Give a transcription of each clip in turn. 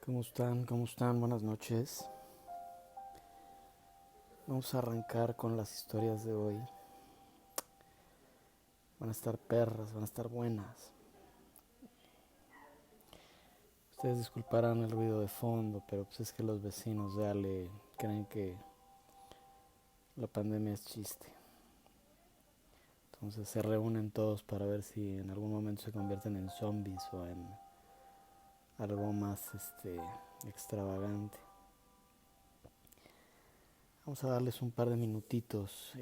¿Cómo están? ¿Cómo están? Buenas noches. Vamos a arrancar con las historias de hoy. Van a estar perras, van a estar buenas. Ustedes disculparán el ruido de fondo, pero pues es que los vecinos de Ale creen que la pandemia es chiste. Entonces se reúnen todos para ver si en algún momento se convierten en zombies o en algo más extravagante. Vamos a darles un par de minutitos,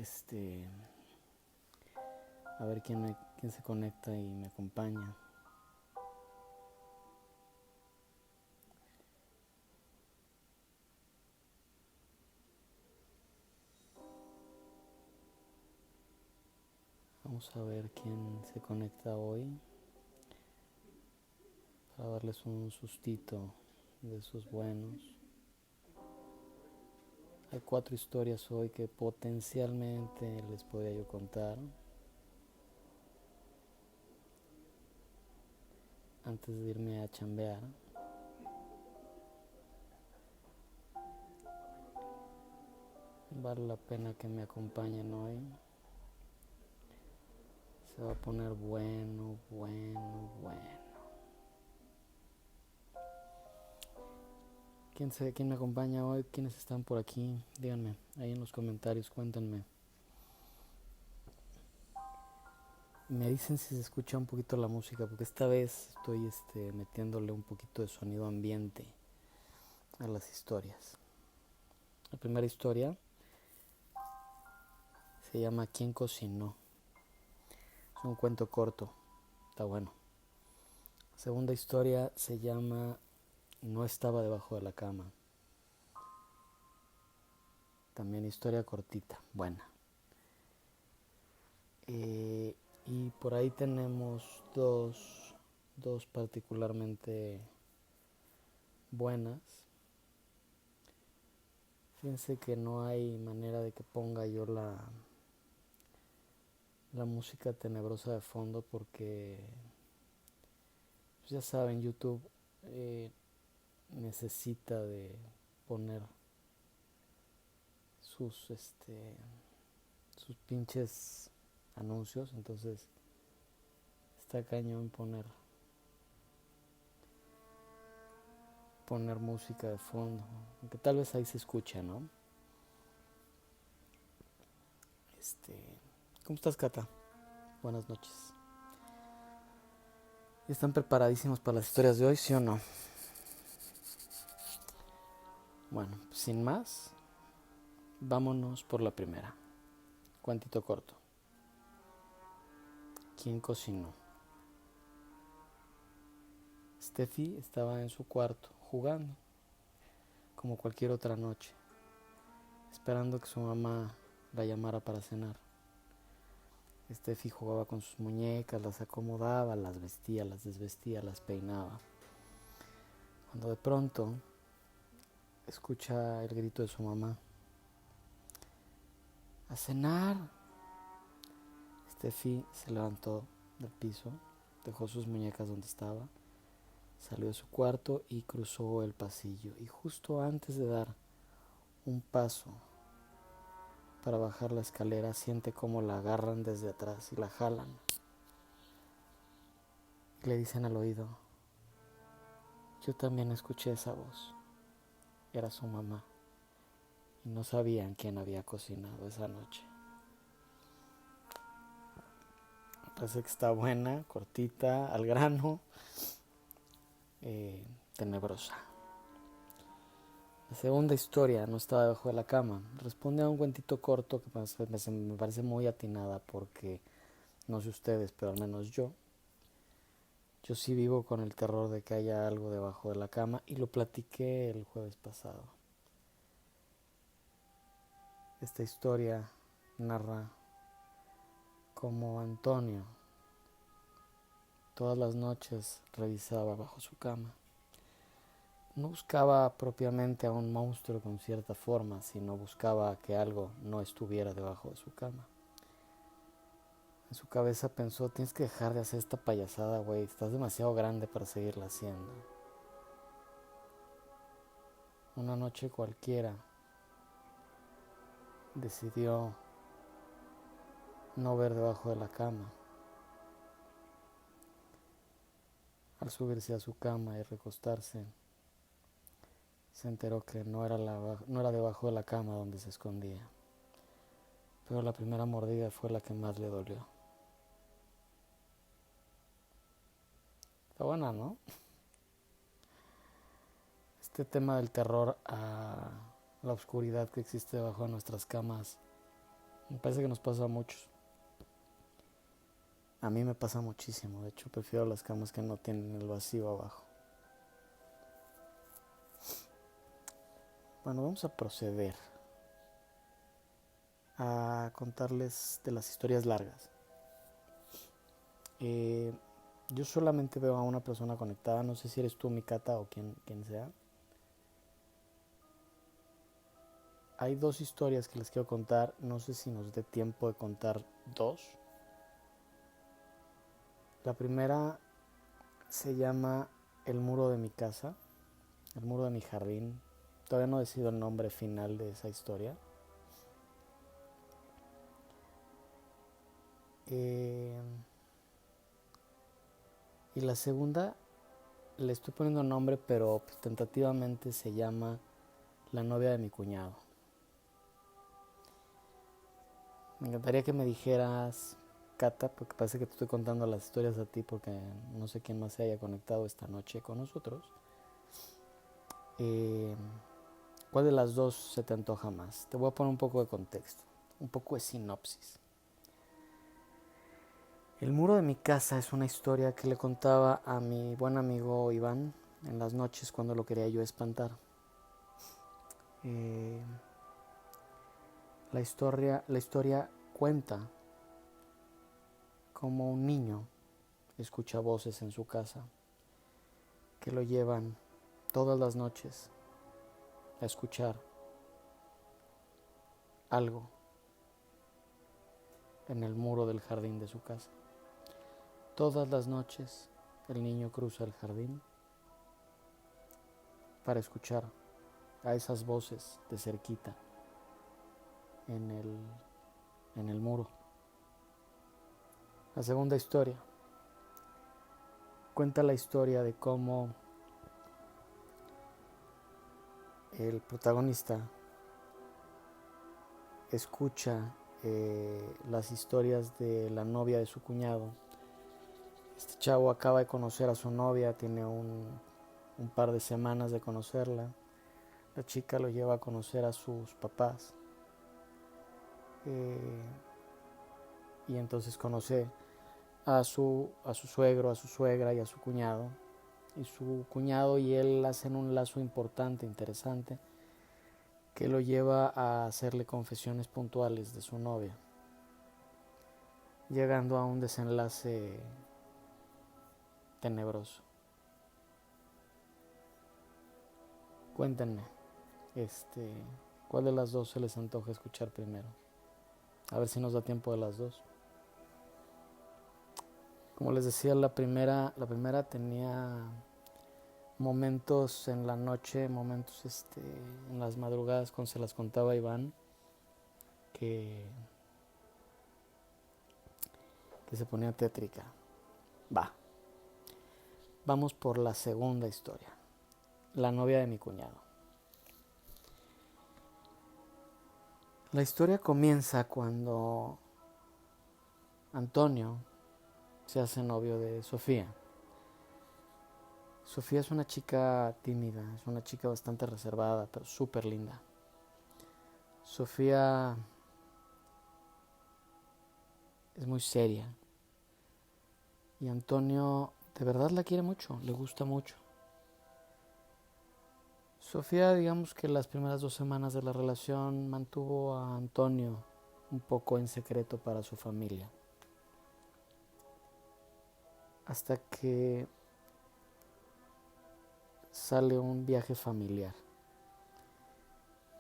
a ver quién se conecta y me acompaña. Vamos a ver quién se conecta hoy para darles un sustito de esos buenos. Hay 4 historias hoy que potencialmente les podría yo contar antes de irme a chambear. Vale la pena que me acompañen hoy. Se va a poner bueno, bueno, bueno. ¿Quién me acompaña hoy? ¿Quiénes están por aquí? Díganme ahí en los comentarios, cuéntenme. Me dicen si se escucha un poquito la música, porque esta vez estoy metiéndole un poquito de sonido ambiente a las historias. La primera historia se llama ¿Quién cocinó? Es un cuento corto, está bueno. La segunda historia se llama No estaba debajo de la cama. También historia cortita, buena. Y por ahí tenemos dos particularmente buenas. Fíjense que no hay manera de que ponga yo la música tenebrosa de fondo porque, pues ya saben, YouTube necesita de poner sus pinches anuncios, entonces está cañón poner música de fondo, aunque tal vez ahí se escucha, ¿no? ¿Cómo estás, Cata? Buenas noches. ¿Están preparadísimos para las historias de hoy, sí o no? Bueno, sin más, vámonos por la primera. Cuentito corto. ¿Quién cocinó? Steffi estaba en su cuarto jugando, como cualquier otra noche, esperando que su mamá la llamara para cenar. Steffi jugaba con sus muñecas, las acomodaba, las vestía, las desvestía, las peinaba. Cuando de pronto escucha el grito de su mamá. ¡A cenar! Steffi se levantó del piso, dejó sus muñecas donde estaba, salió de su cuarto y cruzó el pasillo. Y justo antes de dar un paso para bajar la escalera, siente como la agarran desde atrás y la jalan. Y le dicen al oído, yo también escuché esa voz. Era su mamá. Y no sabían quién había cocinado esa noche. Parece que está buena, cortita, al grano, tenebrosa. La segunda historia no estaba debajo de la cama. Responde a un cuentito corto que me parece muy atinada porque, no sé ustedes, pero al menos yo sí vivo con el terror de que haya algo debajo de la cama y lo platiqué el jueves pasado. Esta historia narra cómo Antonio todas las noches revisaba bajo su cama. No buscaba propiamente a un monstruo con cierta forma, sino buscaba que algo no estuviera debajo de su cama. En su cabeza pensó, tienes que dejar de hacer esta payasada, güey, estás demasiado grande para seguirla haciendo. una noche cualquiera, decidió no ver debajo de la cama. Al subirse a su cama y recostarse, se enteró que no era debajo de la cama donde se escondía. Pero la primera mordida fue la que más le dolió. Está buena, ¿no? Este tema del terror a la oscuridad que existe debajo de nuestras camas, me parece que nos pasa a muchos. A mí me pasa muchísimo, de hecho prefiero las camas que no tienen el vacío abajo. Bueno, vamos a proceder a contarles de las historias largas. Yo solamente veo a una persona conectada, no sé si eres tú, Mikata, o quien sea. Hay dos historias que les quiero contar, no sé si nos dé tiempo de contar dos. La primera se llama El muro de mi casa, el muro de mi jardín. Todavía no decido el nombre final de esa historia. Y la segunda le estoy poniendo nombre, pero pues, tentativamente se llama La novia de mi cuñado. Me encantaría que me dijeras, Cata, porque parece que te estoy contando las historias a ti porque no sé quién más se haya conectado esta noche con nosotros. ¿Cuál de las dos se te antoja más? Te voy a poner un poco de contexto, un poco de sinopsis. El muro de mi casa es una historia que le contaba a mi buen amigo Iván en las noches cuando lo quería yo espantar. La historia cuenta cómo un niño escucha voces en su casa que lo llevan todas las noches a escuchar algo en el muro del jardín de su casa. Todas las noches el niño cruza el jardín para escuchar a esas voces de cerquita en el muro. La segunda historia cuenta la historia de cómo el protagonista escucha las historias de la novia de su cuñado. Este chavo acaba de conocer a su novia, tiene un par de semanas de conocerla. La chica lo lleva a conocer a sus papás. Y entonces conoce a su suegro, a su suegra y a su cuñado. Y su cuñado y él hacen un lazo importante, interesante, que lo lleva a hacerle confesiones puntuales de su novia, llegando a un desenlace tenebroso. Cuéntenme, ¿cuál de las dos se les antoja escuchar primero? A ver si nos da tiempo de las dos. Como les decía, la primera tenía momentos en la noche, momentos en las madrugadas cuando se las contaba Iván, que se ponía tétrica. Vamos por la segunda historia, la novia de mi cuñado. La historia comienza cuando Antonio se hace novio de Sofía. Sofía es una chica tímida, es una chica bastante reservada, pero súper linda. Sofía es muy seria y Antonio de verdad la quiere mucho, le gusta mucho. Sofía, digamos que las primeras 2 semanas de la relación mantuvo a Antonio un poco en secreto para su familia. Hasta que sale un viaje familiar.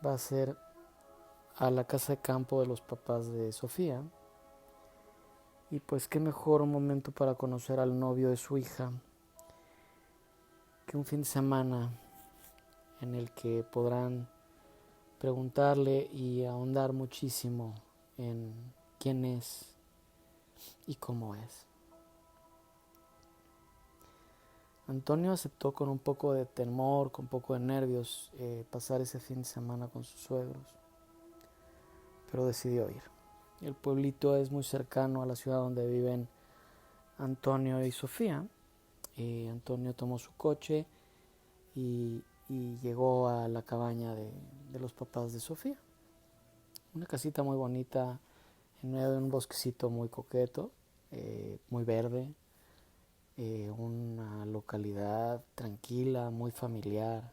Va a ser a la casa de campo de los papás de Sofía. Y pues qué mejor momento para conocer al novio de su hija que un fin de semana en el que podrán preguntarle y ahondar muchísimo en quién es y cómo es. Antonio aceptó con un poco de temor, con un poco de nervios, pasar ese fin de semana con sus suegros, pero decidió ir. El pueblito es muy cercano a la ciudad donde viven Antonio y Sofía. Antonio tomó su coche y llegó a la cabaña de los papás de Sofía. Una casita muy bonita en medio de un bosquecito muy coqueto, muy verde, una localidad tranquila, muy familiar,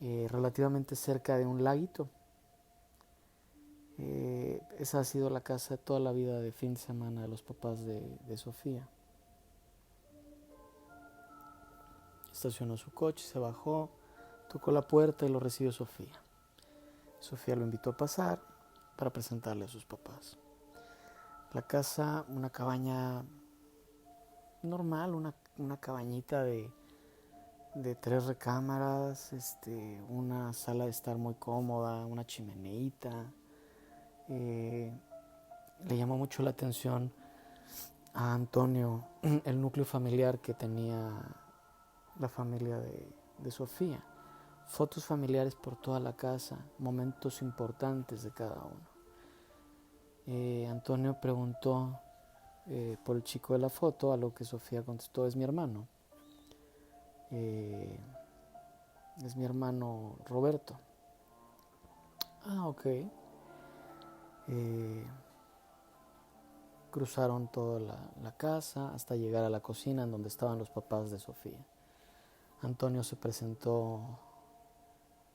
relativamente cerca de un laguito. Esa ha sido la casa de toda la vida de fin de semana de los papás de Sofía. Estacionó su coche, se bajó, tocó la puerta y lo recibió Sofía. Sofía lo invitó a pasar para presentarle a sus papás. La casa, una cabaña normal, una cabañita de 3 recámaras, una sala de estar muy cómoda, una chimeneita. Le llamó mucho la atención a Antonio el núcleo familiar que tenía la familia de Sofía. Fotos familiares por toda la casa, momentos importantes de cada uno. Antonio preguntó por el chico de la foto, a lo que Sofía contestó: es mi hermano. Es mi hermano Roberto. Ah, ok. Cruzaron toda la casa hasta llegar a la cocina en donde estaban los papás de Sofía. Antonio se presentó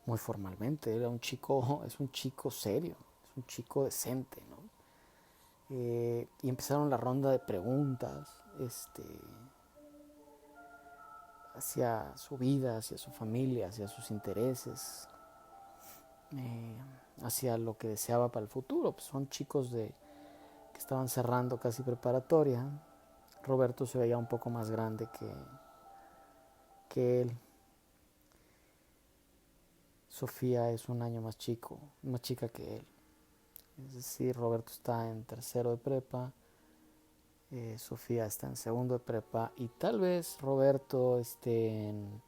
muy formalmente. Es un chico serio, es un chico decente, ¿no? Y empezaron la ronda de preguntas hacia su vida, hacia su familia, hacia sus intereses, hacia lo que deseaba para el futuro. Pues son chicos que estaban cerrando casi preparatoria. Roberto se veía un poco más grande que él. Sofía es un año más chica que él. Es decir, Roberto está en tercero de prepa, Sofía está en segundo de prepa y tal vez Roberto esté en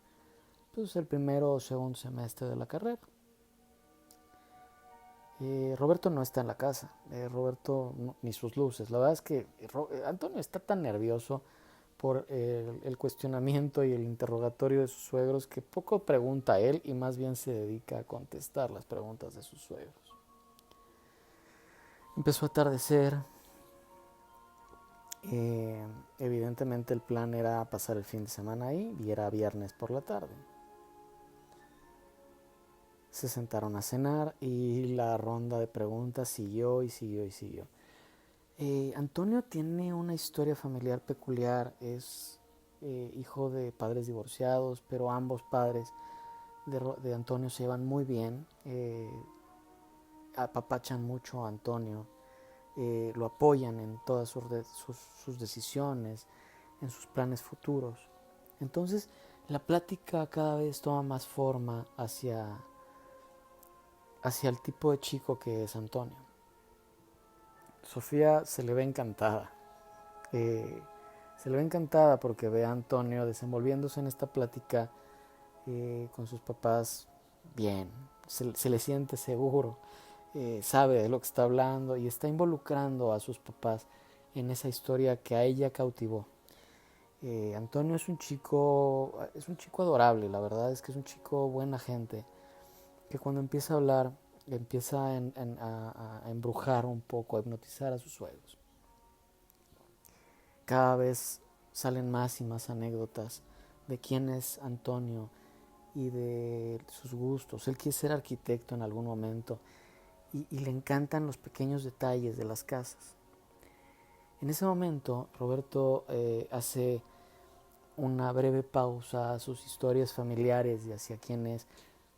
el primero o segundo semestre de la carrera. Roberto no está en la casa, Roberto no, ni sus luces. La verdad es que Antonio está tan nervioso por el cuestionamiento y el interrogatorio de sus suegros que poco pregunta a él y más bien se dedica a contestar las preguntas de sus suegros. Empezó a atardecer. Evidentemente el plan era pasar el fin de semana ahí y era viernes por la tarde. Se sentaron a cenar y la ronda de preguntas siguió y siguió y siguió. Antonio tiene una historia familiar peculiar. Es hijo de padres divorciados, pero ambos padres de Antonio se llevan muy bien. Apapachan mucho a Antonio. Lo apoyan en todas sus decisiones, en sus planes futuros. Entonces la plática cada vez toma más forma hacia el tipo de chico que es Antonio. Sofía se le ve encantada. Se le ve encantada porque ve a Antonio desenvolviéndose en esta plática con sus papás bien. Se le siente seguro. Sabe de lo que está hablando y está involucrando a sus papás en esa historia que a ella cautivó. Antonio es un chico adorable. La verdad es que es un chico buena gente, que cuando empieza a hablar empieza a embrujar un poco, a hipnotizar a sus suegros. Cada vez salen más y más anécdotas de quién es Antonio y de sus gustos. Él quiere ser arquitecto en algún momento y le encantan los pequeños detalles de las casas. En ese momento Roberto hace una breve pausa a sus historias familiares y hacia quién es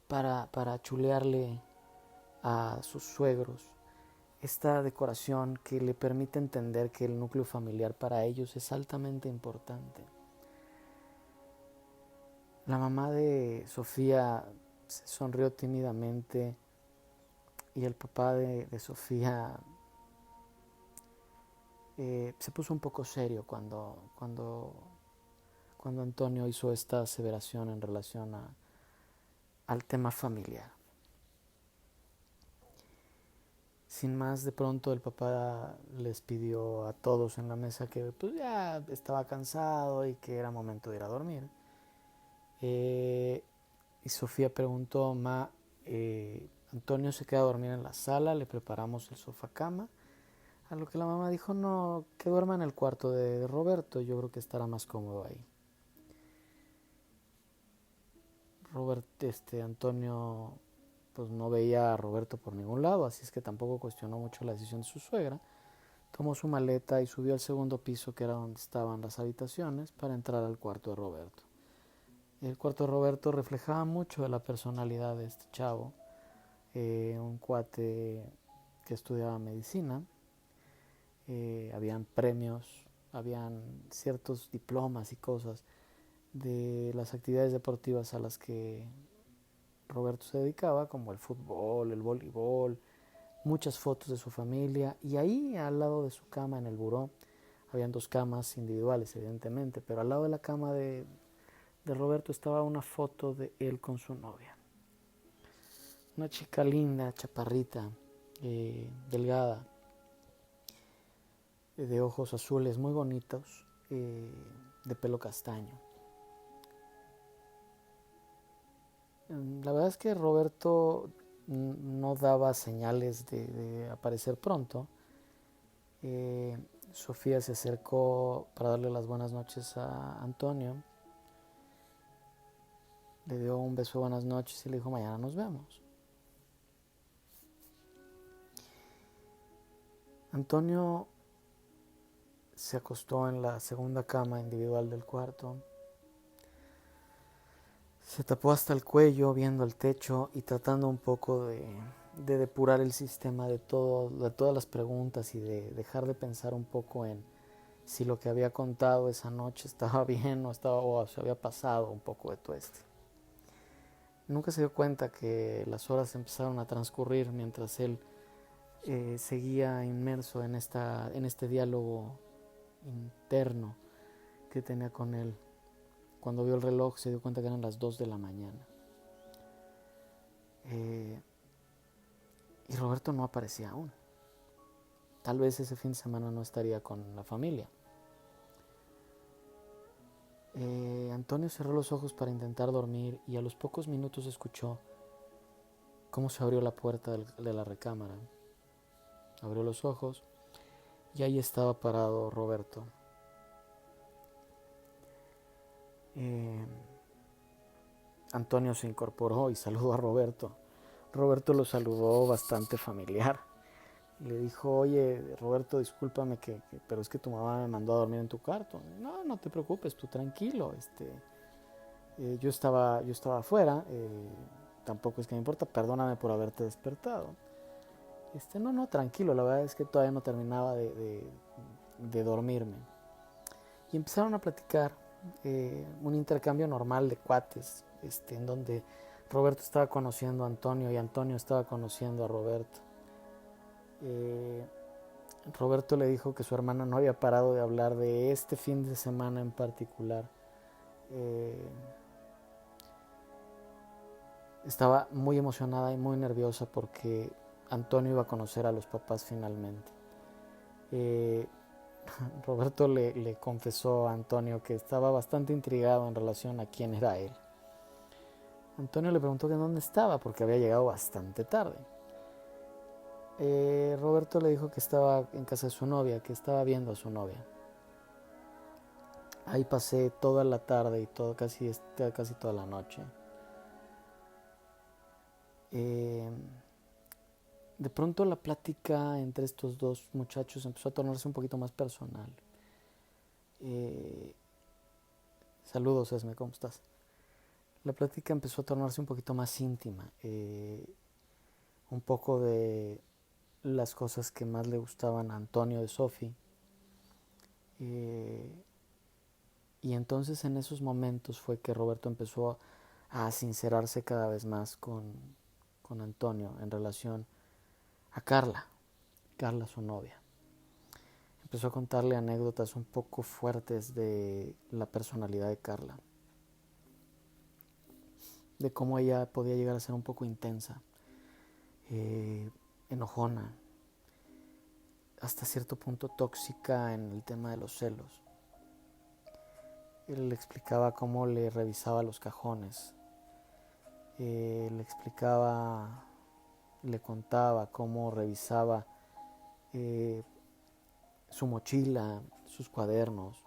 para chulearle a sus suegros esta decoración que le permite entender que el núcleo familiar para ellos es altamente importante. La mamá de Sofía se sonrió tímidamente y el papá de Sofía se puso un poco serio cuando Antonio hizo esta aseveración en relación al tema familiar. Sin más, de pronto el papá les pidió a todos en la mesa que pues ya estaba cansado y que era momento de ir a dormir. Y Sofía preguntó: Ma, Antonio se queda a dormir en la sala, le preparamos el sofá cama. A lo que la mamá dijo: no, que duerma en el cuarto de Roberto, yo creo que estará más cómodo ahí. Antonio pues no veía a Roberto por ningún lado, así es que tampoco cuestionó mucho la decisión de su suegra. Tomó su maleta y subió al segundo piso, que era donde estaban las habitaciones, para entrar al cuarto de Roberto. El cuarto de Roberto reflejaba mucho de la personalidad de este chavo, un cuate que estudiaba medicina, habían premios, habían ciertos diplomas y cosas de las actividades deportivas a las que Roberto se dedicaba, como el fútbol, el voleibol, muchas fotos de su familia, y ahí al lado de su cama en el buró, habían dos camas individuales evidentemente, pero al lado de la cama de Roberto estaba una foto de él con su novia. Una chica linda, chaparrita, delgada, de ojos azules muy bonitos, de pelo castaño. La verdad es que Roberto no daba señales de aparecer pronto. Sofía se acercó para darle las buenas noches a Antonio, le dio un beso de buenas noches y le dijo: mañana nos vemos. Antonio se acostó en la segunda cama individual del cuarto, se tapó hasta el cuello viendo el techo y tratando un poco de depurar el sistema de todas las preguntas y de dejar de pensar un poco en si lo que había contado esa noche estaba bien o se había pasado un poco de tueste. Nunca se dio cuenta que las horas empezaron a transcurrir mientras él seguía inmerso en este diálogo interno que tenía con él. Cuando vio el reloj se dio cuenta que eran las 2 de la mañana. Y Roberto no aparecía aún. Tal vez ese fin de semana no estaría con la familia. Antonio cerró los ojos para intentar dormir y a los pocos minutos escuchó cómo se abrió la puerta de la recámara. Abrió los ojos y ahí estaba parado Roberto. Antonio se incorporó y saludó a Roberto. Roberto lo saludó bastante familiar. Le dijo: oye, Roberto, discúlpame, pero es que tu mamá me mandó a dormir en tu cuarto. No, no te preocupes, tú tranquilo. Yo estaba afuera, tampoco es que me importa, perdóname por haberte despertado. No, tranquilo, la verdad es que todavía no terminaba de dormirme. Y empezaron a platicar, un intercambio normal de cuates, en donde Roberto estaba conociendo a Antonio y Antonio estaba conociendo a Roberto. Roberto le dijo que su hermana no había parado de hablar de este fin de semana en particular. Estaba muy emocionada y muy nerviosa porque Antonio iba a conocer a los papás finalmente. Roberto le confesó a Antonio que estaba bastante intrigado en relación a quién era él. Antonio le preguntó que dónde estaba porque había llegado bastante tarde. Roberto le dijo que estaba en casa de su novia, que estaba viendo a su novia. Ahí pasé toda la tarde y casi toda la noche. De pronto la plática entre estos dos muchachos empezó a tornarse un poquito más personal. Saludos, Esme, ¿cómo estás? La plática empezó a tornarse un poquito más íntima. Un poco de las cosas que más le gustaban a Antonio de Sofi. Y entonces en esos momentos fue que Roberto empezó a sincerarse cada vez más con Antonio en relación a Carla su novia. Empezó a contarle anécdotas un poco fuertes de la personalidad de Carla, de cómo ella podía llegar a ser un poco intensa, enojona, hasta cierto punto tóxica en el tema de los celos. Él le explicaba cómo le revisaba los cajones, le explicaba, le contaba cómo revisaba su mochila, sus cuadernos,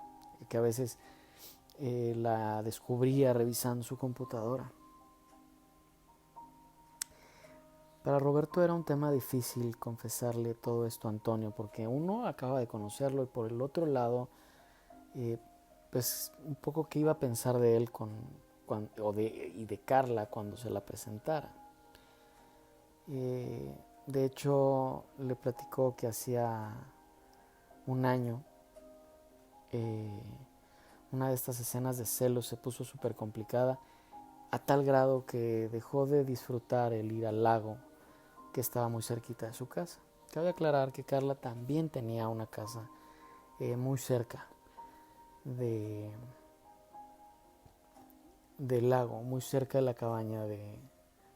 que a veces la descubría revisando su computadora. Para Roberto era un tema difícil confesarle todo esto a Antonio, porque uno acaba de conocerlo y por el otro lado, pues un poco qué iba a pensar de él y de Carla cuando se la presentara. De hecho, le platicó que hacía un año una de estas escenas de celos se puso súper complicada, a tal grado que dejó de disfrutar el ir al lago que estaba muy cerquita de su casa. Cabe aclarar que Carla también tenía una casa muy cerca del lago, muy cerca de la cabaña de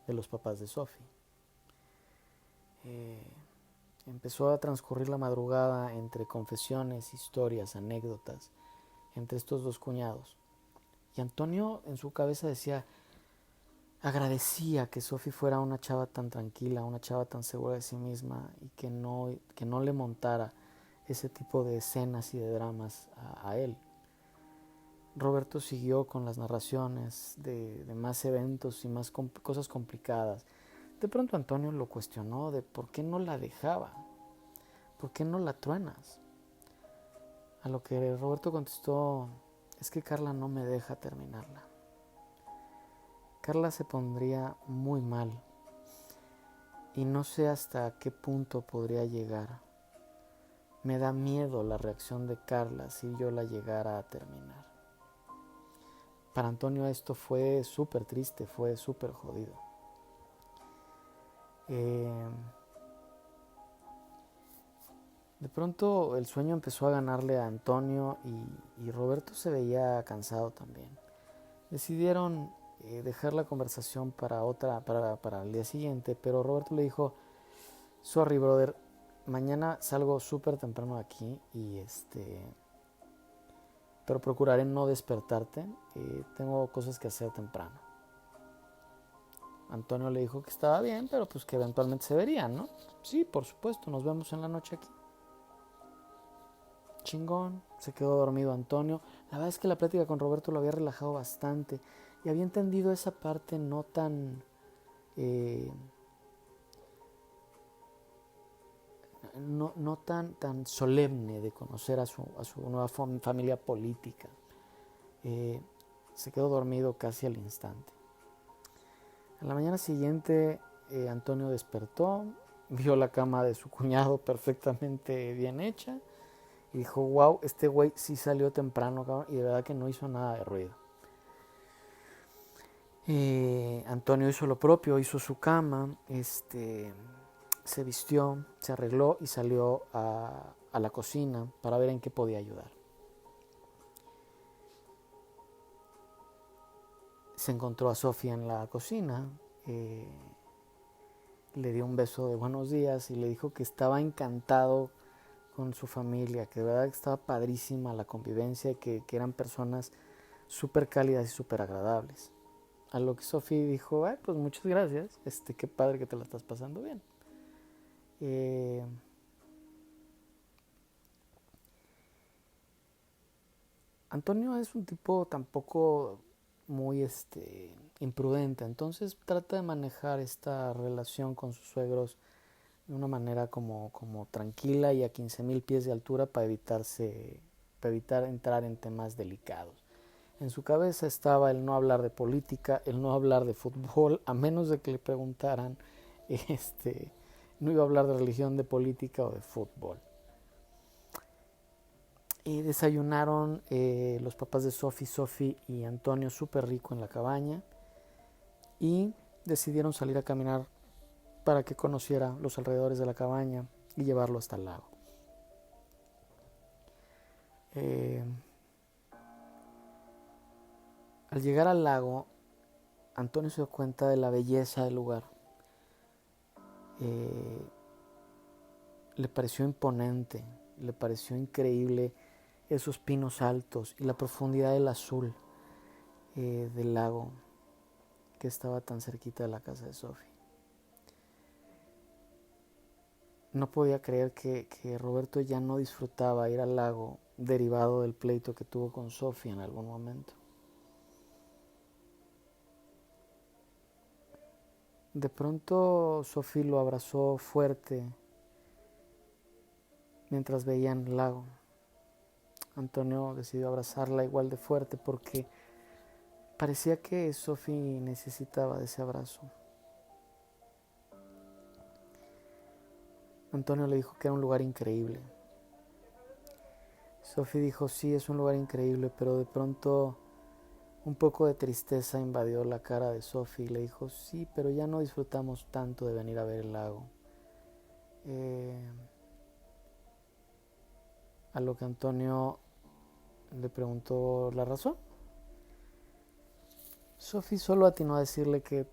los papás de Sophie. Empezó a transcurrir la madrugada entre confesiones, historias, anécdotas entre estos dos cuñados. Y Antonio en su cabeza decía, agradecía que Sophie fuera una chava tan tranquila, una chava tan segura de sí misma y que no le montara ese tipo de escenas y de dramas a él. Roberto siguió con las narraciones de más eventos y más cosas complicadas. De pronto Antonio lo cuestionó de por qué no la dejaba, por qué no la truenas. A lo que Roberto contestó, es que Carla no me deja terminarla. Carla se pondría muy mal y no sé hasta qué punto podría llegar. Me da miedo la reacción de Carla si yo la llegara a terminar. Para Antonio esto fue súper triste, fue súper jodido. De pronto el sueño empezó a ganarle a Antonio y Roberto se veía cansado también. Decidieron dejar la conversación para el día siguiente, pero Roberto le dijo, sorry brother, mañana salgo súper temprano de aquí pero procuraré no despertarte, tengo cosas que hacer temprano. Antonio le dijo que estaba bien, pero pues que eventualmente se verían, ¿no? Sí, por supuesto, nos vemos en la noche aquí. Chingón, se quedó dormido Antonio. La verdad es que la plática con Roberto lo había relajado bastante y había entendido esa parte no tan no tan solemne de conocer a su nueva familia política. Se quedó dormido casi al instante. A la mañana siguiente Antonio despertó, vio la cama de su cuñado perfectamente bien hecha y dijo, wow, este güey sí salió temprano, cabrón, y de verdad que no hizo nada de ruido. Antonio hizo lo propio, hizo su cama, se vistió, se arregló y salió a la cocina para ver en qué podía ayudar. Se encontró a Sofía en la cocina, le dio un beso de buenos días y le dijo que estaba encantado con su familia, que de verdad estaba padrísima la convivencia, que eran personas súper cálidas y súper agradables. A lo que Sofía dijo, pues muchas gracias, qué padre que te la estás pasando bien. Antonio es un tipo tampoco muy imprudente, entonces trata de manejar esta relación con sus suegros de una manera como tranquila y a 15,000 pies de altura para evitar entrar en temas delicados. En su cabeza estaba el no hablar de política, el no hablar de fútbol, a menos de que le preguntaran, no iba a hablar de religión, de política o de fútbol. Desayunaron los papás de Sophie y Antonio súper rico en la cabaña y decidieron salir a caminar para que conociera los alrededores de la cabaña y llevarlo hasta el lago. Al llegar al lago, Antonio se dio cuenta de la belleza del lugar. Le pareció imponente, le pareció increíble esos pinos altos y la profundidad del azul del lago que estaba tan cerquita de la casa de Sophie. No podía creer que Roberto ya no disfrutaba ir al lago derivado del pleito que tuvo con Sophie en algún momento. De pronto Sophie lo abrazó fuerte mientras veían el lago. Antonio decidió abrazarla igual de fuerte porque parecía que Sophie necesitaba de ese abrazo. Antonio le dijo que era un lugar increíble. Sophie dijo, sí, es un lugar increíble, pero de pronto un poco de tristeza invadió la cara de Sophie y le dijo, sí, pero ya no disfrutamos tanto de venir a ver el lago. A lo que Antonio le preguntó la razón. Sophie solo atinó a decirle que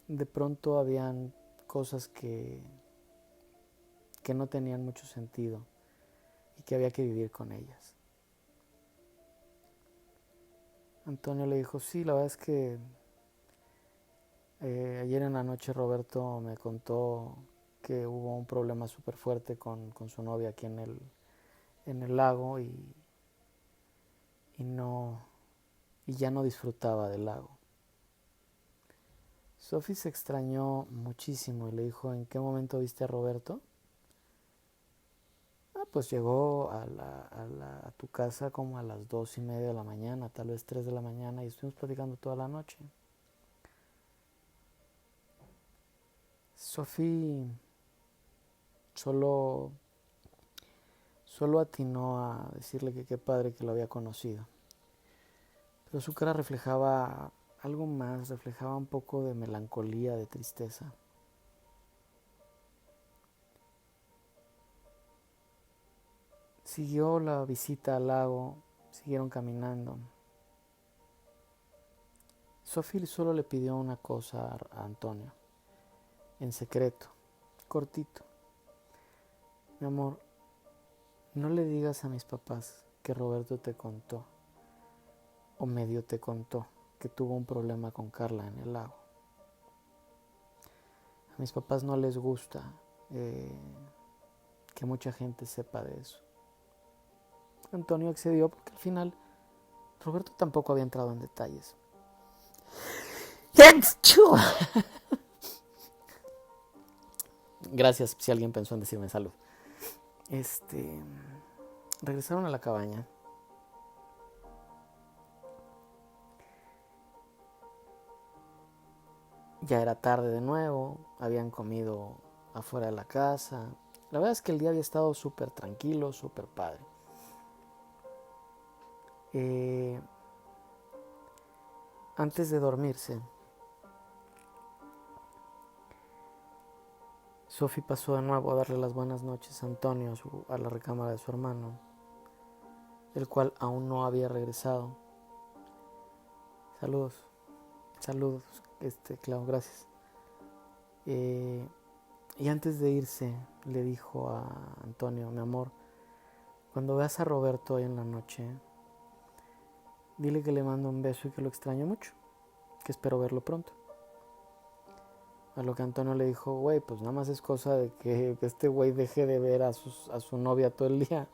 de pronto habían cosas que no tenían mucho sentido y que había que vivir con ellas. Antonio le dijo, sí, la verdad es que ayer en la noche Roberto me contó que hubo un problema súper fuerte con su novia aquí en el lago y ya no disfrutaba del lago. Sophie se extrañó muchísimo y le dijo, ¿en qué momento viste a Roberto? Pues llegó a tu casa como a las 2:30 de la mañana, tal vez 3 de la mañana, y estuvimos platicando toda la noche. Sophie solo atinó a decirle que qué padre que lo había conocido. Pero su cara reflejaba algo más, reflejaba un poco de melancolía, de tristeza. Siguió la visita al lago, siguieron caminando. Sophie solo le pidió una cosa a Antonio, en secreto, cortito. Mi amor, no le digas a mis papás que Roberto te contó, o medio te contó, que tuvo un problema con Carla en el lago. A mis papás no les gusta que mucha gente sepa de eso. Antonio accedió porque al final Roberto tampoco había entrado en detalles. Gracias si alguien pensó en decirme salud. Regresaron a la cabaña. Ya era tarde de nuevo, habían comido afuera de la casa. La verdad es que el día había estado súper tranquilo, súper padre. Antes de dormirse, Sophie pasó de nuevo a darle las buenas noches a Antonio a la recámara de su hermano, el cual aún no había regresado. Saludos, Clau, gracias. Y antes de irse, le dijo a Antonio, mi amor, cuando veas a Roberto hoy en la noche, dile que le mando un beso y que lo extraño mucho, que espero verlo pronto. A lo que Antonio le dijo, güey, pues nada más es cosa de que este güey deje de ver a su novia todo el día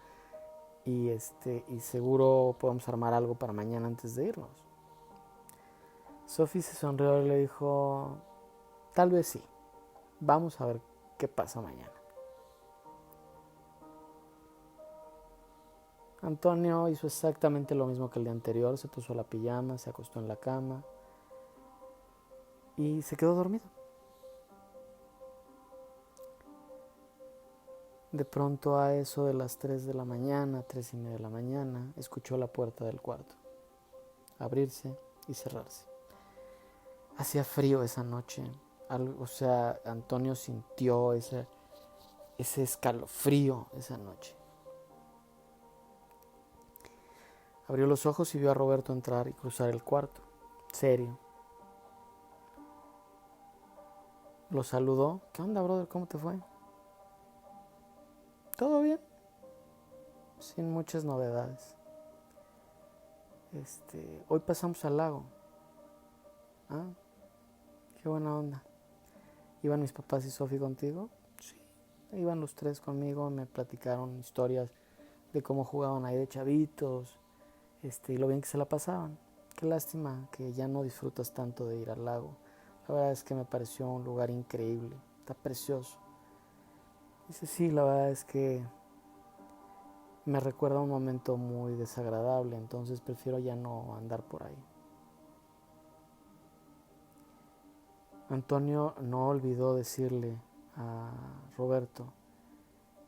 y seguro podemos armar algo para mañana antes de irnos. Sophie se sonrió y le dijo, tal vez sí, vamos a ver qué pasa mañana. Antonio hizo exactamente lo mismo que el día anterior, se puso la pijama, se acostó en la cama y se quedó dormido. De pronto a eso de las 3 de la mañana, 3:30 de la mañana, escuchó la puerta del cuarto abrirse y cerrarse. Hacía frío esa noche, o sea, Antonio sintió ese escalofrío esa noche. Abrió los ojos y vio a Roberto entrar y cruzar el cuarto, serio. Lo saludó. ¿Qué onda, brother? ¿Cómo te fue? ¿Todo bien? Sin muchas novedades. Hoy pasamos al lago. Ah, qué buena onda. ¿Iban mis papás y Sofi contigo? Sí. Iban los tres conmigo, me platicaron historias de cómo jugaban ahí de chavitos, y lo bien que se la pasaban. Qué lástima que ya no disfrutas tanto de ir al lago. La verdad es que me pareció un lugar increíble, está precioso. Dice, sí, la verdad es que me recuerda un momento muy desagradable, entonces prefiero ya no andar por ahí. Antonio no olvidó decirle a Roberto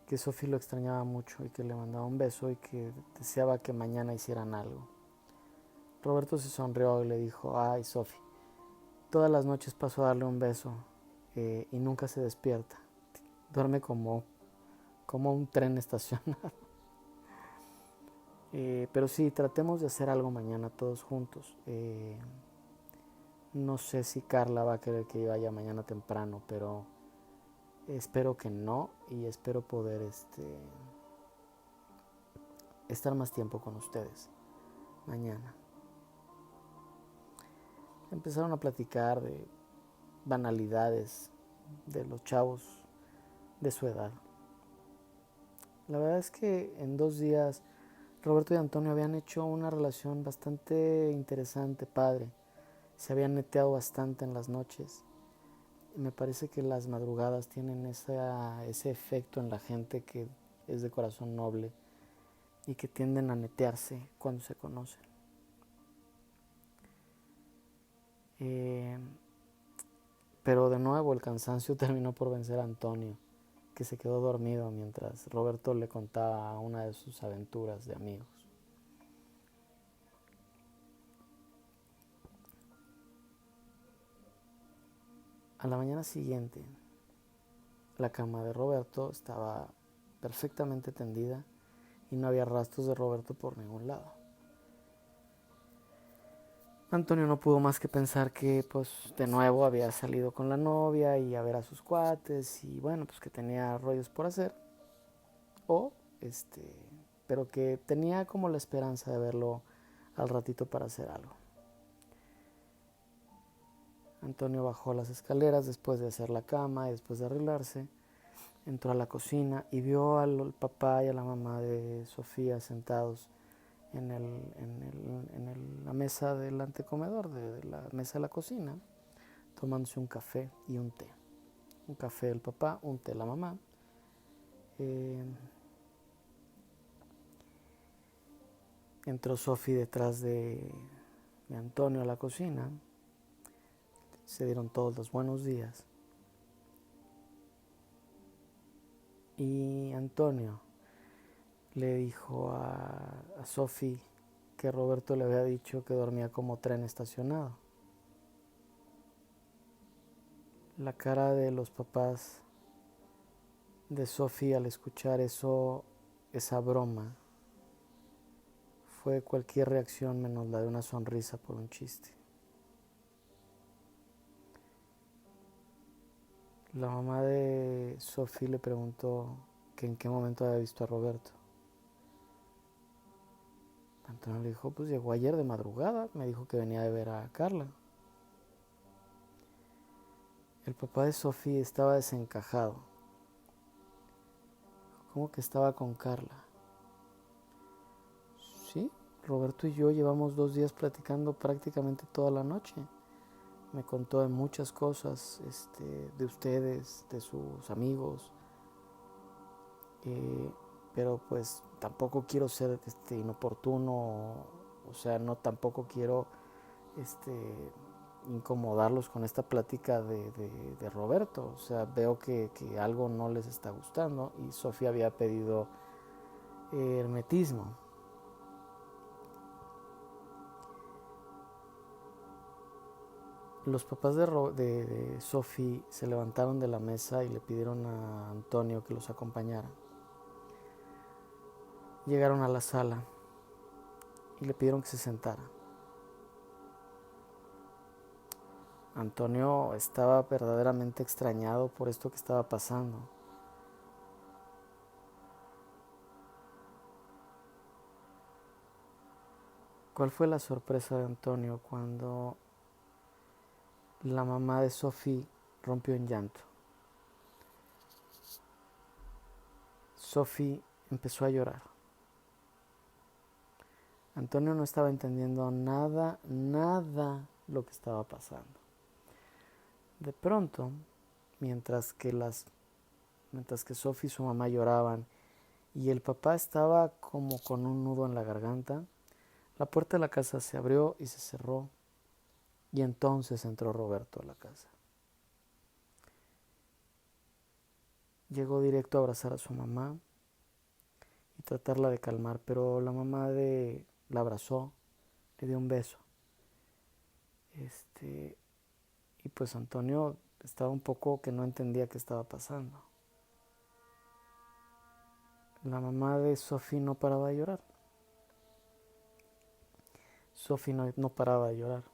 que Sofi lo extrañaba mucho y que le mandaba un beso y que deseaba que mañana hicieran algo. Roberto se sonrió y le dijo, ay Sofi, todas las noches paso a darle un beso y nunca se despierta. Duerme como un tren estacionado. Pero sí, tratemos de hacer algo mañana todos juntos. No sé si Carla va a querer que yo vaya mañana temprano, pero espero que no y espero poder estar más tiempo con ustedes mañana. Empezaron a platicar de banalidades de los chavos de su edad. La verdad es que en 2 días Roberto y Antonio habían hecho una relación bastante interesante, padre. Se habían neteado bastante en las noches. Y me parece que las madrugadas tienen ese efecto en la gente que es de corazón noble y que tienden a netearse cuando se conocen. Pero de nuevo el cansancio terminó por vencer a Antonio, que se quedó dormido mientras Roberto le contaba una de sus aventuras de amigos. A la mañana siguiente, la cama de Roberto estaba perfectamente tendida y no había rastros de Roberto por ningún lado. Antonio no pudo más que pensar que pues de nuevo había salido con la novia y a ver a sus cuates y bueno, pues que tenía rollos por hacer o pero que tenía como la esperanza de verlo al ratito para hacer algo. Antonio bajó las escaleras después de hacer la cama y después de arreglarse, entró a la cocina y vio al papá y a la mamá de Sofía sentados en la mesa del antecomedor, de la mesa de la cocina, tomándose un café y un té. Un café el papá, un té la mamá. Entró Sofi detrás de Antonio a la cocina. Se dieron todos los buenos días. Y Antonio le dijo a Sofi que Roberto le había dicho que dormía como tren estacionado. La cara de los papás de Sofi al escuchar esa broma, fue cualquier reacción menos la de una sonrisa por un chiste. La mamá de Sofi le preguntó que en qué momento había visto a Roberto. Antonio le dijo, pues llegó ayer de madrugada, me dijo que venía de ver a Carla. El papá de Sofi estaba desencajado. ¿Cómo que estaba con Carla? Sí, Roberto y yo llevamos 2 días platicando prácticamente toda la noche. Me contó de muchas cosas, de ustedes, de sus amigos. Pero pues tampoco quiero ser inoportuno, o sea, no tampoco quiero incomodarlos con esta plática de Roberto. O sea, veo que algo no les está gustando y Sofía había pedido hermetismo. Los papás de Sophie se levantaron de la mesa y le pidieron a Antonio que los acompañara. Llegaron a la sala y le pidieron que se sentara. Antonio estaba verdaderamente extrañado por esto que estaba pasando. ¿Cuál fue la sorpresa de Antonio cuando la mamá de Sophie rompió en llanto? Sophie empezó a llorar. Antonio no estaba entendiendo nada lo que estaba pasando. De pronto, mientras que Sophie y su mamá lloraban y el papá estaba como con un nudo en la garganta, la puerta de la casa se abrió y se cerró, y entonces entró Roberto a la casa. Llegó directo a abrazar a su mamá y tratarla de calmar, pero la mamá la abrazó, le dio un beso. Y pues Antonio estaba un poco que no entendía qué estaba pasando. La mamá de Sophie no paraba de llorar. Sophie no paraba de llorar.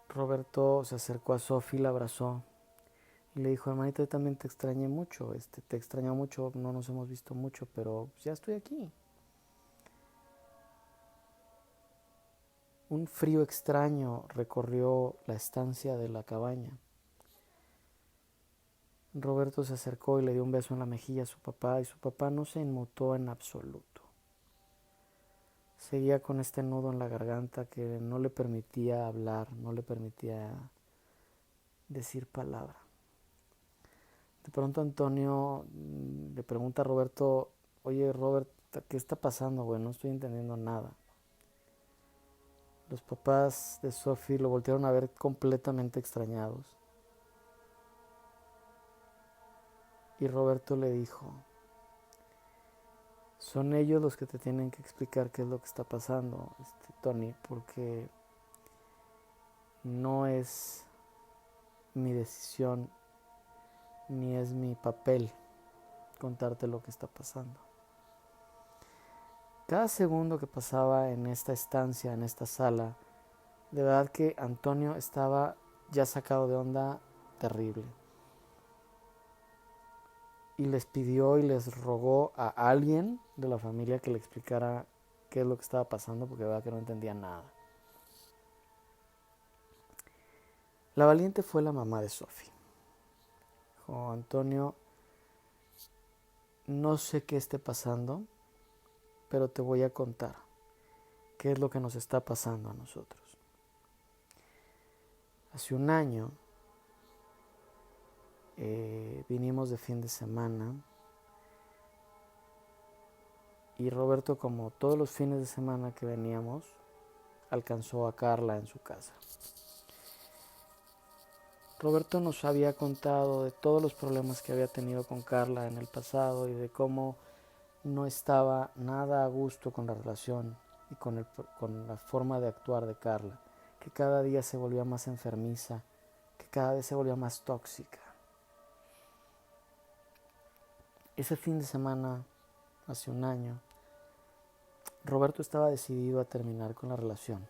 Roberto se acercó a Sophie, la abrazó y le dijo: hermanita, yo también te extrañé mucho, te extraño mucho, no nos hemos visto mucho, pero ya estoy aquí. Un frío extraño recorrió la estancia de la cabaña. Roberto se acercó y le dio un beso en la mejilla a su papá, y su papá no se inmutó en absoluto. Seguía con este nudo en la garganta que no le permitía hablar, no le permitía decir palabra. De pronto Antonio le pregunta a Roberto: oye, Robert, ¿qué está pasando, güey? No estoy entendiendo nada. Los papás de Sophie lo voltearon a ver completamente extrañados. Y Roberto le dijo: son ellos los que te tienen que explicar qué es lo que está pasando, Tony, porque no es mi decisión ni es mi papel contarte lo que está pasando. Cada segundo que pasaba en esta estancia, en esta sala, de verdad que Antonio estaba ya sacado de onda terrible. Y les pidió y les rogó a alguien de la familia que le explicara qué es lo que estaba pasando, porque de verdad que no entendía nada. La valiente fue la mamá de Sophie. Dijo: Antonio, no sé qué esté pasando, pero te voy a contar qué es lo que nos está pasando a nosotros. Hace un año vinimos de fin de semana y Roberto, como todos los fines de semana que veníamos, alcanzó a Carla en su casa. Roberto nos había contado de todos los problemas que había tenido con Carla en el pasado y de cómo no estaba nada a gusto con la relación y con la forma de actuar de Carla, que cada día se volvía más enfermiza, que cada vez se volvía más tóxica. Ese fin de semana, hace un año, Roberto estaba decidido a terminar con la relación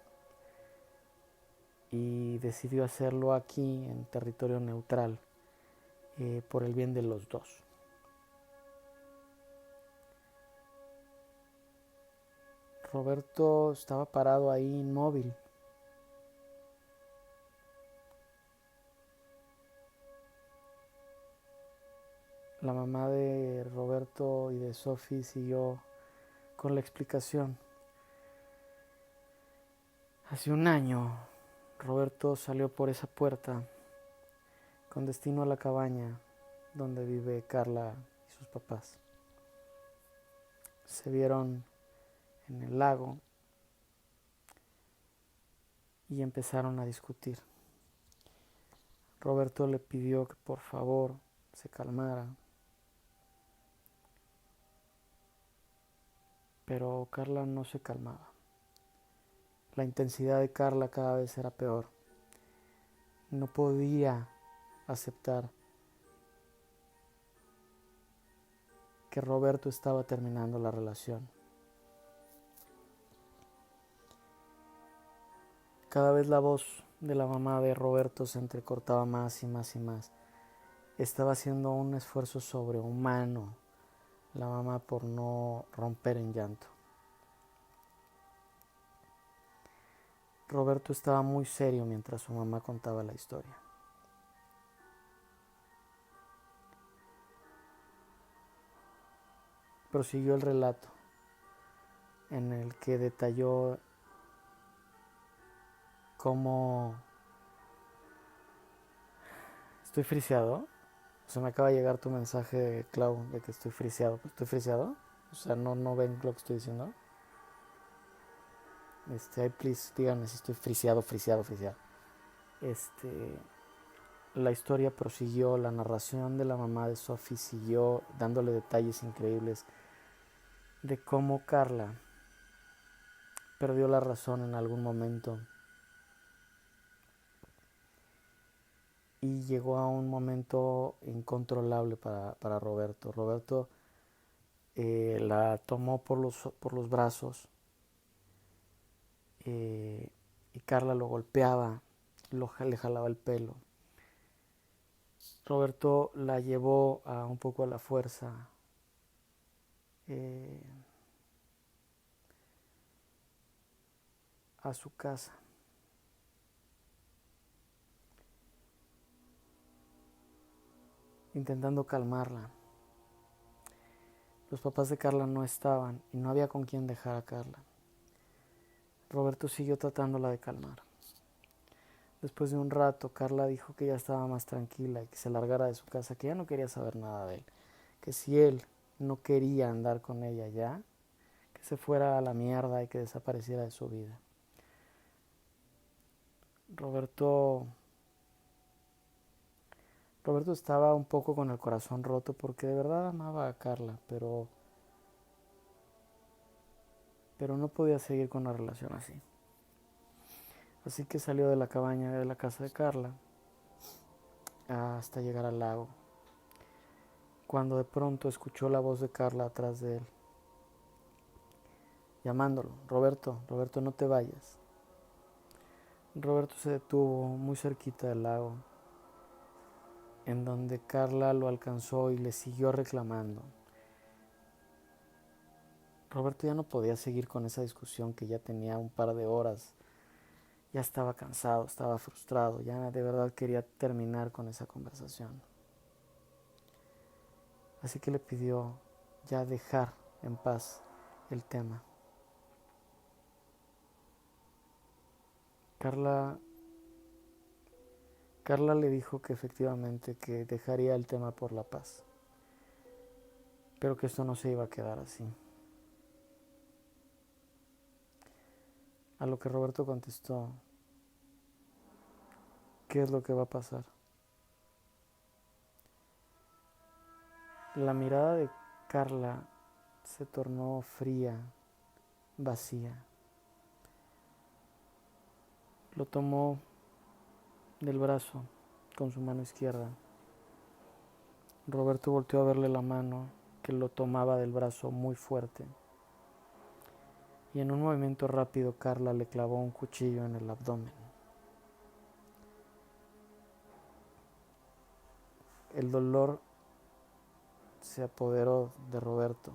y decidió hacerlo aquí en territorio neutral, por el bien de los dos. Roberto estaba parado ahí inmóvil. La mamá de Roberto y de Sophie siguió con la explicación. Hace un año, Roberto salió por esa puerta con destino a la cabaña donde vive Carla y sus papás. Se vieron en el lago y empezaron a discutir. Roberto le pidió que por favor se calmara, pero Carla no se calmaba. La intensidad de Carla cada vez era peor. No podía aceptar que Roberto estaba terminando la relación. Cada vez la voz de la mamá de Roberto se entrecortaba más y más y más. Estaba haciendo un esfuerzo sobrehumano la mamá por no romper en llanto. Roberto estaba muy serio mientras su mamá contaba la historia. Prosiguió el relato en el que detalló cómo... ¿Estoy friseado? O sea, me acaba de llegar tu mensaje, Clau, de que estoy friseado. ¿Estoy friseado? O sea, no ven lo que estoy diciendo. Please, díganme si estoy friseado. La historia prosiguió, la narración de la mamá de Sophie siguió dándole detalles increíbles de cómo Carla perdió la razón en algún momento y llegó a un momento incontrolable para Roberto. Roberto la tomó por los brazos y Carla lo golpeaba, le jalaba el pelo. Roberto la llevó un poco a la fuerza a su casa. Intentando calmarla. Los papás de Carla no estaban y no había con quién dejar a Carla. Roberto siguió tratándola de calmar. Después de un rato, Carla dijo que ya estaba más tranquila y que se largara de su casa, que ya no quería saber nada de él, que si él no quería andar con ella ya, que se fuera a la mierda y que desapareciera de su vida. Roberto estaba un poco con el corazón roto porque de verdad amaba a Carla, pero no podía seguir con una relación así. Así que salió de la cabaña de la casa de Carla hasta llegar al lago, cuando de pronto escuchó la voz de Carla atrás de él, llamándolo: Roberto, Roberto, no te vayas. Roberto se detuvo muy cerquita del lago, en donde Carla lo alcanzó y le siguió reclamando. Roberto ya no podía seguir con esa discusión que ya tenía un par de horas. Ya estaba cansado, estaba frustrado, ya de verdad quería terminar con esa conversación. Así que le pidió ya dejar en paz el tema. Carla le dijo que efectivamente que dejaría el tema por la paz, pero que esto no se iba a quedar así. A lo que Roberto contestó: ¿qué es lo que va a pasar? La mirada de Carla se tornó fría, vacía. Lo tomó del brazo con su mano izquierda. Roberto volteó a verle la mano que lo tomaba del brazo muy fuerte. Y en un movimiento rápido Carla le clavó un cuchillo en el abdomen. El dolor se apoderó de Roberto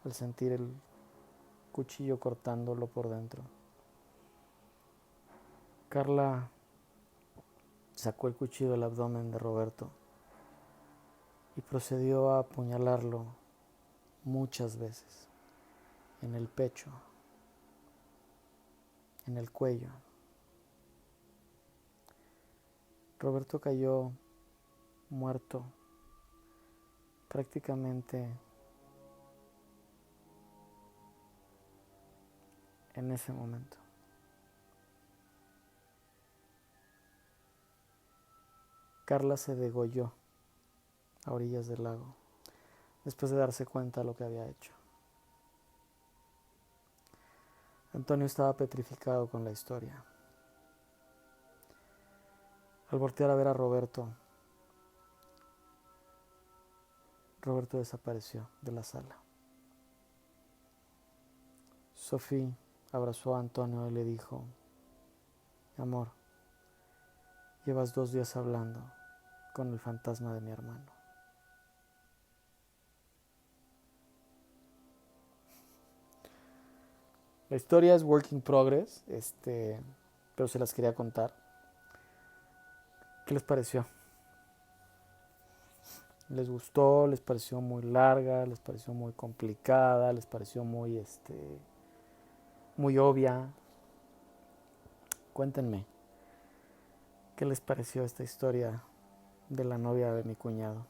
al sentir el cuchillo cortándolo por dentro. Carla sacó el cuchillo del abdomen de Roberto y procedió a apuñalarlo muchas veces, en el pecho, en el cuello. Roberto cayó muerto prácticamente en ese momento. Carla se degolló a orillas del lago, después de darse cuenta de lo que había hecho. Antonio estaba petrificado con la historia. Al voltear a ver a Roberto desapareció de la sala. Sophie abrazó a Antonio y le dijo: amor, llevas 2 días hablando con el fantasma de mi hermano. La historia es work in progress, pero se las quería contar. ¿Qué les pareció? ¿Les gustó? ¿Les pareció muy larga? ¿Les pareció muy complicada? ¿Les pareció muy obvia? Cuéntenme, ¿qué les pareció esta historia de la novia de mi cuñado?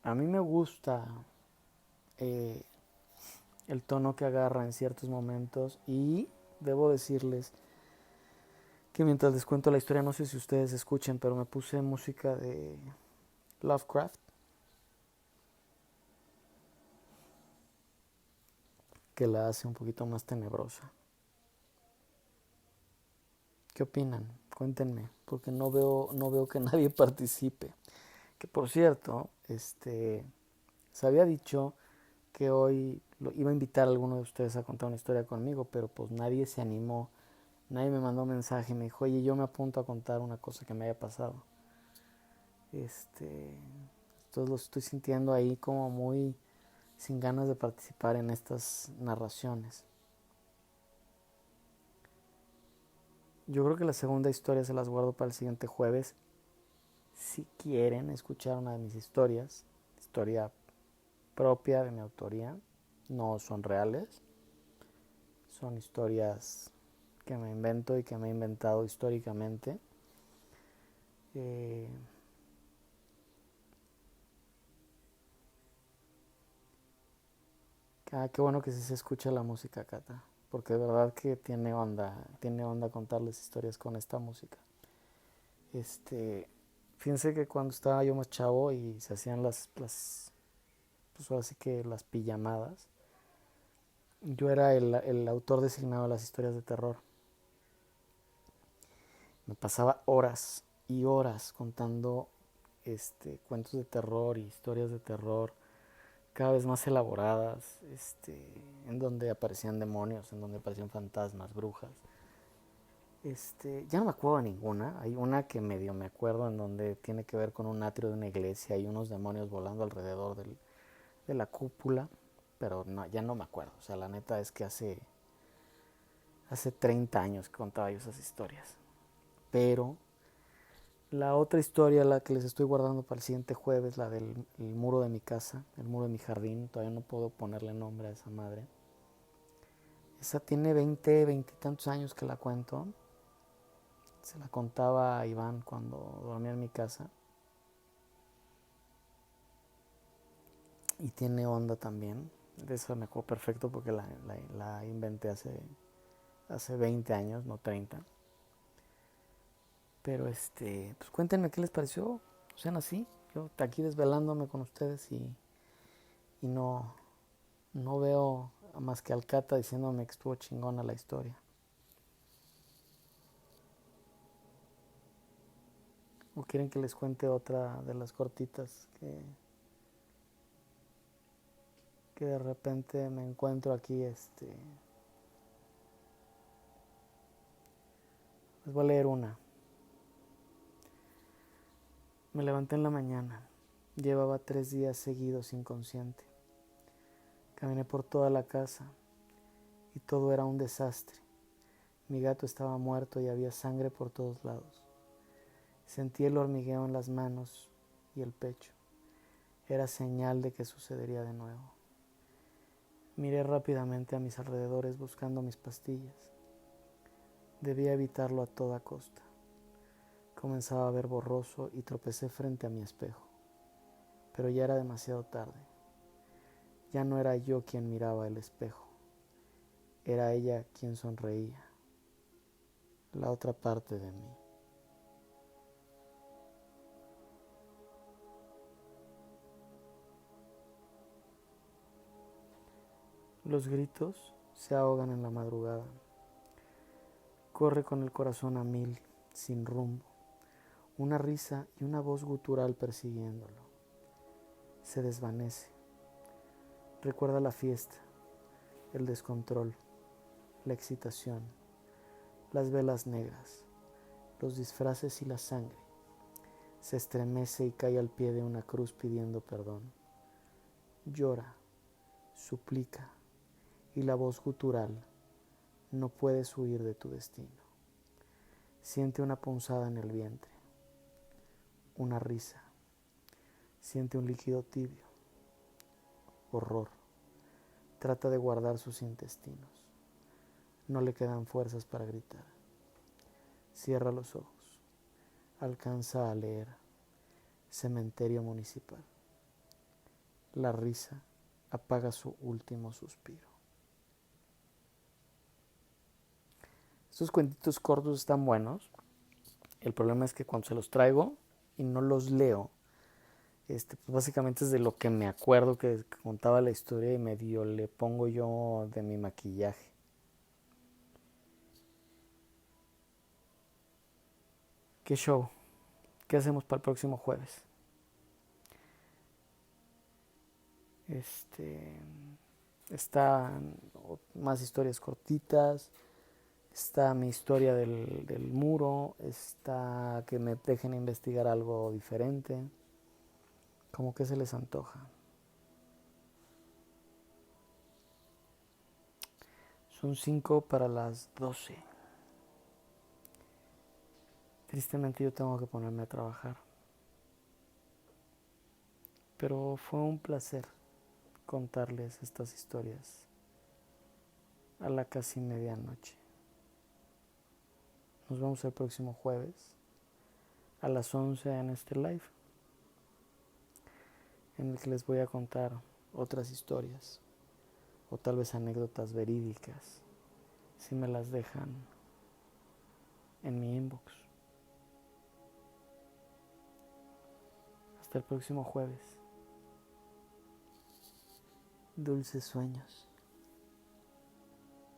A mí me gusta eh, el tono que agarra en ciertos momentos, y debo decirles que mientras les cuento la historia, no sé si ustedes escuchen, pero me puse música de Lovecraft, que la hace un poquito más tenebrosa. ¿Qué opinan? Cuéntenme, porque no veo que nadie participe. Que por cierto, se había dicho que hoy iba a invitar a alguno de ustedes a contar una historia conmigo, pero pues nadie se animó, nadie me mandó mensaje y me dijo: oye, yo me apunto a contar una cosa que me haya pasado. Entonces lo estoy sintiendo ahí como muy sin ganas de participar en estas narraciones. Yo creo que la segunda historia se las guardo para el siguiente jueves. Si quieren escuchar una de mis historia propia de mi autoría, no son reales, son historias que me invento y que me he inventado históricamente. Qué bueno que sí se escucha la música, Cata, porque de verdad que tiene onda contarles historias con esta música. Fíjense que cuando estaba yo más chavo y se hacían pues ahora sí que las pijamadas, yo era el autor designado de las historias de terror. Me pasaba horas y horas contando cuentos de terror y historias de terror cada vez más elaboradas, en donde aparecían demonios, en donde aparecían fantasmas, brujas. Ya no me acuerdo de ninguna. Hay una que medio me acuerdo, en donde tiene que ver con un atrio de una iglesia y unos demonios volando alrededor de la cúpula, pero no, ya no me acuerdo. O sea, la neta es que hace 30 años que contaba yo esas historias. Pero la otra historia, la que les estoy guardando para el siguiente jueves, la del el muro de mi casa, el muro de mi jardín, todavía no puedo ponerle nombre a esa madre. Esa tiene 20 y tantos años que la cuento. Se la contaba a Iván cuando dormía en mi casa. Y tiene onda también. De eso me acuerdo perfecto porque la inventé hace 20 años, no 30. Pero pues cuéntenme qué les pareció. O sean así. Yo aquí desvelándome con ustedes y no veo más que al Cata diciéndome que estuvo chingona la historia. ¿O quieren que les cuente otra de las cortitas que de repente me encuentro aquí? Les voy a leer una. Me levanté en la mañana. Llevaba 3 días seguidos inconsciente. Caminé por toda la casa y todo era un desastre. Mi gato estaba muerto y había sangre por todos lados. Sentí el hormigueo en las manos y el pecho. Era señal de que sucedería de nuevo. Miré rápidamente a mis alrededores buscando mis pastillas. Debía evitarlo a toda costa. Comenzaba a ver borroso y tropecé frente a mi espejo. Pero ya era demasiado tarde. Ya no era yo quien miraba el espejo. Era ella quien sonreía. La otra parte de mí. Los gritos se ahogan en la madrugada. Corre con el corazón a mil, sin rumbo. Una risa y una voz gutural persiguiéndolo. Se desvanece. Recuerda la fiesta, el descontrol, la excitación, las velas negras, los disfraces y la sangre. Se estremece y cae al pie de una cruz pidiendo perdón. Llora, suplica, y la voz gutural: no puedes huir de tu destino. Siente una punzada en el vientre, una risa. Siente un líquido tibio. Horror. Trata de guardar sus intestinos. No le quedan fuerzas para gritar. Cierra los ojos. Alcanza a leer. Cementerio municipal. La risa apaga su último suspiro. Estos cuentitos cortos están buenos. El problema es que cuando se los traigo y no los leo, pues básicamente es de lo que me acuerdo que contaba la historia y medio le pongo yo de mi maquillaje. ¿Qué show? ¿Qué hacemos para el próximo jueves? Están más historias cortitas. Está mi historia del muro. Está que me dejen investigar algo diferente. ¿Cómo que se les antoja? Son 5 para las 12. Tristemente yo tengo que ponerme a trabajar. Pero fue un placer contarles estas historias a la casi medianoche. Nos vemos el próximo jueves a las 11 en este live, en el que les voy a contar otras historias o tal vez anécdotas verídicas, si me las dejan en mi inbox. Hasta el próximo jueves. Dulces sueños.